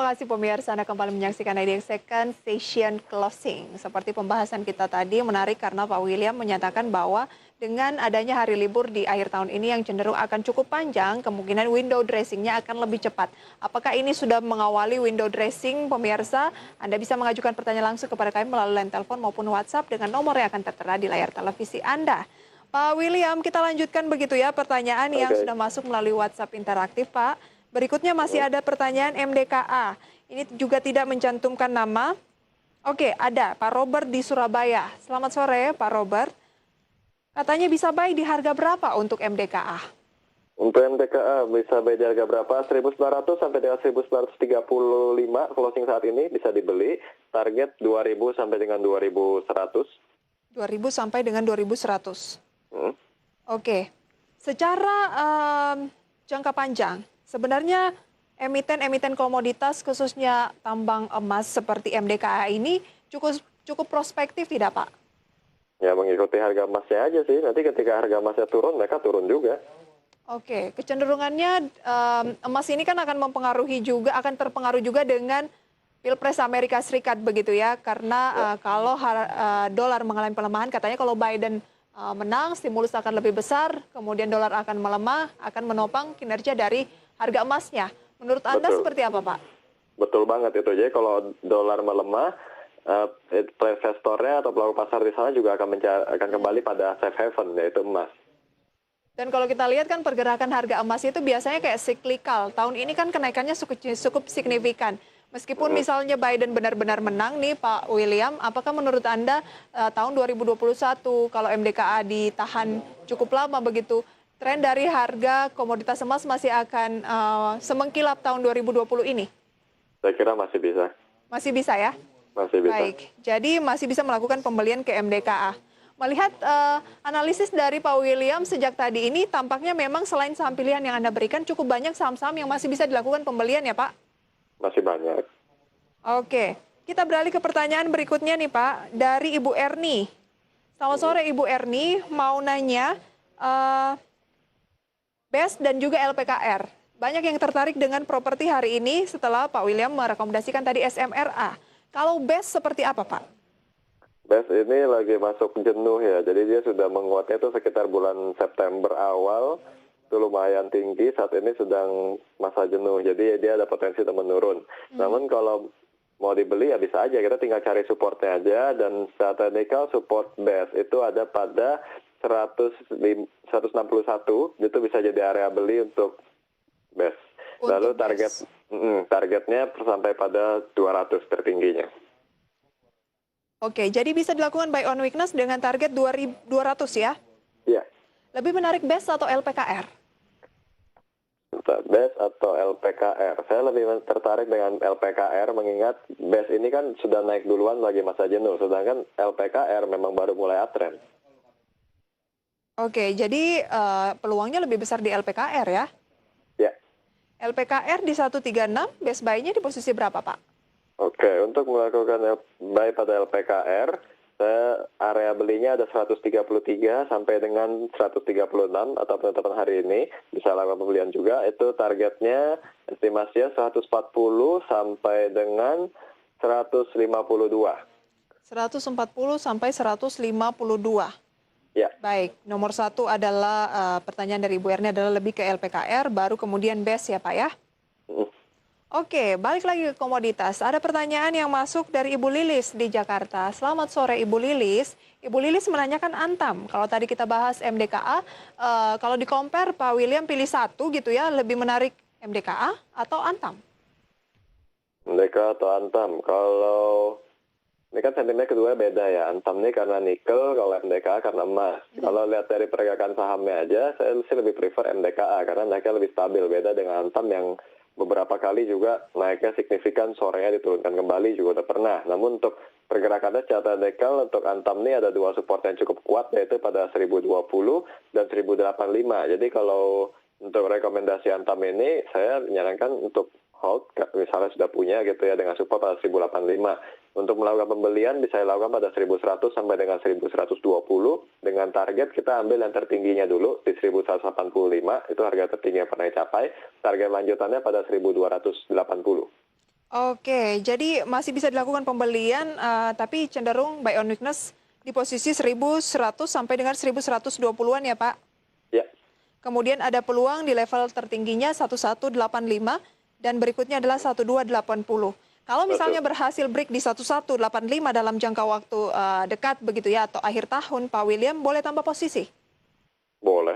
kasih pemirsa, Anda kembali menyaksikan ID Second Session Closing. Seperti pembahasan kita tadi, menarik karena Pak William menyatakan bahwa dengan adanya hari libur di akhir tahun ini yang cenderung akan cukup panjang, kemungkinan window dressing-nya akan lebih cepat. Apakah ini sudah mengawali window dressing, pemirsa? Anda bisa mengajukan pertanyaan langsung kepada kami melalui line telepon maupun WhatsApp dengan nomor yang akan tertera di layar televisi Anda. Pak William, kita lanjutkan begitu ya pertanyaan yang Oke. sudah masuk melalui WhatsApp interaktif, Pak. Berikutnya masih ada pertanyaan MDKA. Ini juga tidak mencantumkan nama. Oke, ada Pak Robert di Surabaya. Selamat sore, Pak Robert. Katanya bisa buy di harga berapa untuk MDKA? Untuk MDKA bisa buy di harga berapa? 1.900 sampai dengan 1.935 closing saat ini bisa dibeli. Target 2.000 sampai dengan 2.100. 2.000 sampai dengan 2.100. Oke. Secara jangka panjang, sebenarnya emiten-emiten komoditas khususnya tambang emas seperti MDKA ini cukup prospektif tidak, Pak? Ya mengikuti harga emasnya aja sih. Nanti ketika harga emasnya turun, mereka turun juga. Oke, kecenderungannya emas ini kan akan akan terpengaruh juga dengan Pilpres Amerika Serikat begitu ya, karena kalau dolar mengalami pelemahan, katanya kalau Biden menang, stimulus akan lebih besar, kemudian dolar akan melemah, akan menopang kinerja dari harga emasnya. Menurut Anda Betul. seperti apa, Pak? Betul banget itu. Jadi kalau dolar melemah, investornya atau pelaku pasar di sana juga akan kembali pada safe haven, yaitu emas. Dan kalau kita lihat kan pergerakan harga emas itu biasanya kayak siklikal. Tahun ini kan kenaikannya cukup signifikan. Meskipun misalnya Biden benar-benar menang nih Pak William, apakah menurut Anda tahun 2021 kalau MDKA ditahan cukup lama begitu, tren dari harga komoditas emas masih akan semengkilap tahun 2020 ini? Saya kira masih bisa. Masih bisa ya? Masih bisa. Baik, jadi masih bisa melakukan pembelian ke MDKA. Melihat analisis dari Pak William sejak tadi ini, tampaknya memang selain saham pilihan yang Anda berikan, cukup banyak saham-saham yang masih bisa dilakukan pembelian ya Pak? Masih banyak. Oke, kita beralih ke pertanyaan berikutnya nih Pak, dari Ibu Erni. Selamat sore Ibu Erni, mau nanya BES dan juga LPKR. Banyak yang tertarik dengan properti hari ini setelah Pak William merekomendasikan tadi SMRA. Kalau BES seperti apa Pak? BES ini lagi masuk jenuh ya, jadi dia sudah menguatnya itu sekitar bulan September awal, itu lumayan tinggi, saat ini sedang masa jenuh, jadi dia ada potensi untuk menurun. Namun kalau mau dibeli ya bisa aja, kita tinggal cari supportnya aja, dan secara technical support BES itu ada pada 161, itu bisa jadi area beli untuk BES. Lalu targetnya sampai pada 200 tertingginya. Oke, jadi bisa dilakukan buy on weakness dengan target 200 ya? Iya. Lebih menarik BES atau LPKR? BES atau LPKR? Saya lebih tertarik dengan LPKR mengingat BES ini kan sudah naik duluan lagi masa jenuh, sedangkan LPKR memang baru mulai uptrend. Oke, jadi peluangnya lebih besar di LPKR ya? Ya. LPKR di 136, best buy-nya di posisi berapa Pak? Oke, untuk melakukan buy pada LPKR, area belinya ada 133 sampai dengan 136 atau penetapan hari ini, bisa lakukan pembelian juga. Itu targetnya estimasinya 140 sampai dengan 152. 140 sampai 152. Ya. Baik, nomor satu adalah pertanyaan dari Ibu Erni adalah lebih ke LPKR, baru kemudian BES ya Pak ya? Oke, balik lagi ke komoditas. Ada pertanyaan yang masuk dari Ibu Lilis di Jakarta. Selamat sore Ibu Lilis. Ibu Lilis menanyakan Antam. Kalau tadi kita bahas MDKA, kalau di-compare Pak William pilih satu gitu ya, lebih menarik MDKA atau Antam? MDKA atau Antam? Kalau ini kan sentimennya kedua beda ya. Antam ini karena nikel, kalau MDKA karena emas. Kalau lihat dari pergerakan sahamnya aja, saya sih lebih prefer MDKA karena naiknya lebih stabil. Beda dengan Antam yang beberapa kali juga naiknya signifikan, sorenya diturunkan kembali juga udah pernah. Namun untuk pergerakannya secara teknikal untuk Antam ini ada dua support yang cukup kuat, yaitu pada 1020 dan 1085. Jadi kalau untuk rekomendasi Antam ini, saya menyarankan untuk hold, misalnya sudah punya gitu ya, dengan support pada 1085. Untuk melakukan pembelian bisa dilakukan pada 1100 sampai dengan 1120. Dengan target kita ambil yang tertingginya dulu di 1185, itu harga tertinggi yang pernah dicapai. Target lanjutannya pada 1280. Oke, jadi masih bisa dilakukan pembelian, tapi cenderung buy on weakness di posisi 1.100 sampai dengan 1.120-an ya, Pak? Ya, Kemudian ada peluang di level tertingginya 1185 dan berikutnya adalah 1280. Kalau misalnya betul. berhasil break di 1185 dalam jangka waktu dekat begitu ya atau akhir tahun, Pak William boleh tambah posisi. Boleh.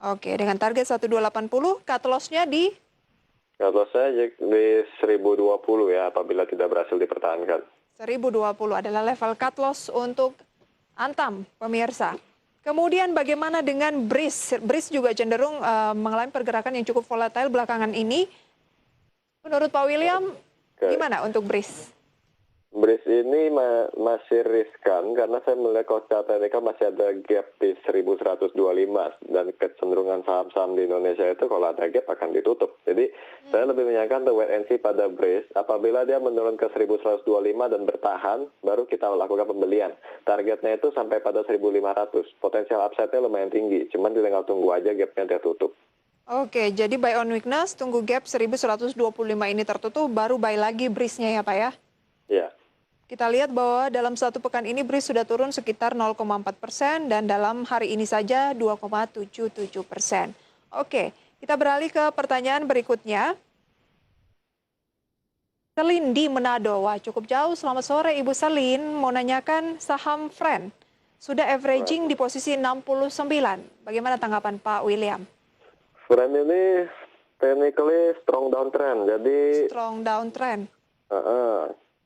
Oke, dengan target 1280, cut loss-nya di Kalau saya di 1020 ya apabila tidak berhasil dipertahankan. 1020 adalah level cut loss untuk Antam, pemirsa. Kemudian bagaimana dengan BRIS? BRIS juga cenderung mengalami pergerakan yang cukup volatile belakangan ini. Menurut Pak William, Oke. gimana untuk BRIS? BRIS ini masih riskan karena saya melihat kalau secara teknikal masih ada gap di 1125 dan kecenderungan saham-saham di Indonesia itu kalau ada gap akan ditutup. Jadi saya lebih menyarankan untuk wait and see pada BRIS. Apabila dia menurun ke 1125 dan bertahan, baru kita lakukan pembelian. Targetnya itu sampai pada 1500. Potensial upside-nya lumayan tinggi, cuman tinggal tunggu aja gapnya dia tutup. Oke, jadi buy on weakness, tunggu gap 1125 ini tertutup, baru buy lagi BRIS-nya ya Pak ya? Ya. Kita lihat bahwa dalam satu pekan ini BRIS sudah turun sekitar 0,4% dan dalam hari ini saja 2,77%. Oke, kita beralih ke pertanyaan berikutnya. Selin di Manado, wah cukup jauh. Selamat sore Ibu Selin, mau nanyakan saham Friend. Sudah averaging di posisi 69. Bagaimana tanggapan Pak William? Friend ini technically strong downtrend, jadi Strong downtrend.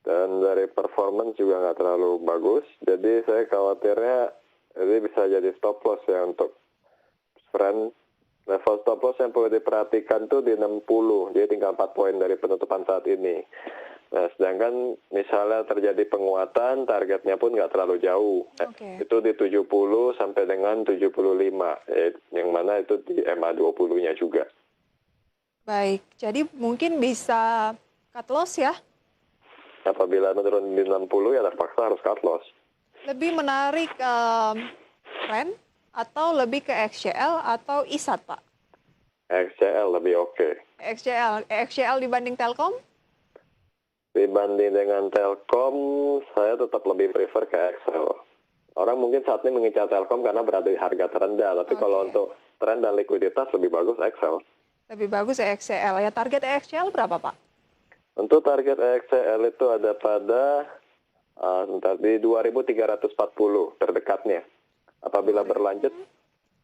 dan dari performance juga nggak terlalu bagus. Jadi saya khawatirnya ini bisa jadi stop loss ya untuk Friend. Level stop loss yang perlu diperhatikan tuh di 60, jadi tinggal 4 poin dari penutupan saat ini. Nah, sedangkan misalnya terjadi penguatan, targetnya pun nggak terlalu jauh. Oke. Itu di 70 sampai dengan 75, yang mana itu di MA20-nya juga. Baik, jadi mungkin bisa cut loss ya. Apabila menurun di 60 ya terpaksa harus cut loss. Lebih menarik Friend atau lebih ke XCL atau ISAT Pak? XCL lebih oke. XCL dibanding Telkom? Dibanding dengan Telkom, saya tetap lebih prefer ke XL. Orang mungkin saat ini mengincar Telkom karena berada di harga terendah, tapi kalau untuk tren dan likuiditas lebih bagus XL. Lebih bagus XCL ya. Target XCL berapa Pak? Untuk target XCL itu ada pada di 2340 terdekatnya. Apabila berlanjut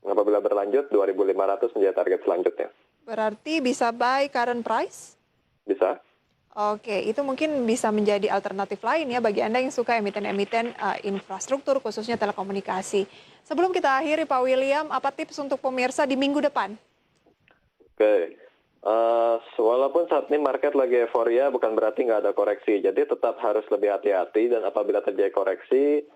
2500 menjadi target selanjutnya. Berarti bisa buy current price? Bisa? Oke, itu mungkin bisa menjadi alternatif lain ya bagi Anda yang suka emiten-emiten infrastruktur khususnya telekomunikasi. Sebelum kita akhiri Pak William, apa tips untuk pemirsa di minggu depan? Oke. Walaupun saat ini market lagi euforia, bukan berarti nggak ada koreksi. Jadi tetap harus lebih hati-hati dan apabila terjadi koreksi,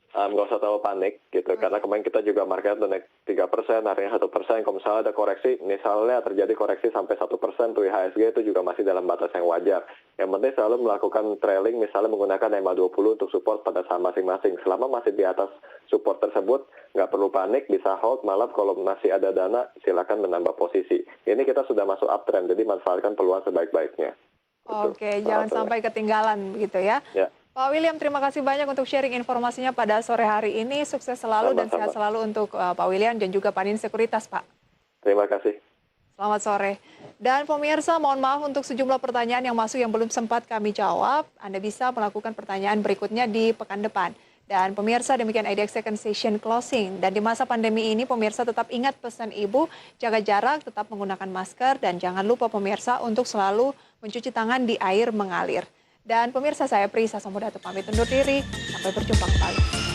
nggak usah terlalu panik gitu. Karena kemarin kita juga market naik 3%, harinya 1%. Kalau misalnya ada koreksi, misalnya terjadi koreksi sampai 1%, tuh IHSG itu juga masih dalam batas yang wajar. Yang penting selalu melakukan trailing, misalnya menggunakan MA20 untuk support pada saham masing-masing. Selama masih di atas support tersebut, nggak perlu panik, bisa hold, malah kalau masih ada dana, silakan menambah posisi. Ini kita sudah masuk uptrend, jadi manfaatkan peluang sebaik-baiknya. Oke, jangan sampai ketinggalan begitu ya. Ya. Pak William, terima kasih banyak untuk sharing informasinya pada sore hari ini. Sukses selalu dan sehat selalu untuk Pak William dan juga Panin Sekuritas, Pak. Terima kasih. Selamat sore. Dan pemirsa, mohon maaf untuk sejumlah pertanyaan yang masuk yang belum sempat kami jawab. Anda bisa melakukan pertanyaan berikutnya di pekan depan. Dan pemirsa, demikian IDX Second Session Closing. Dan di masa pandemi ini, pemirsa tetap ingat pesan Ibu, jaga jarak, tetap menggunakan masker, dan jangan lupa pemirsa untuk selalu mencuci tangan di air mengalir. Dan pemirsa, saya Prisa Samudatu pamit undur diri. Sampai berjumpa kembali.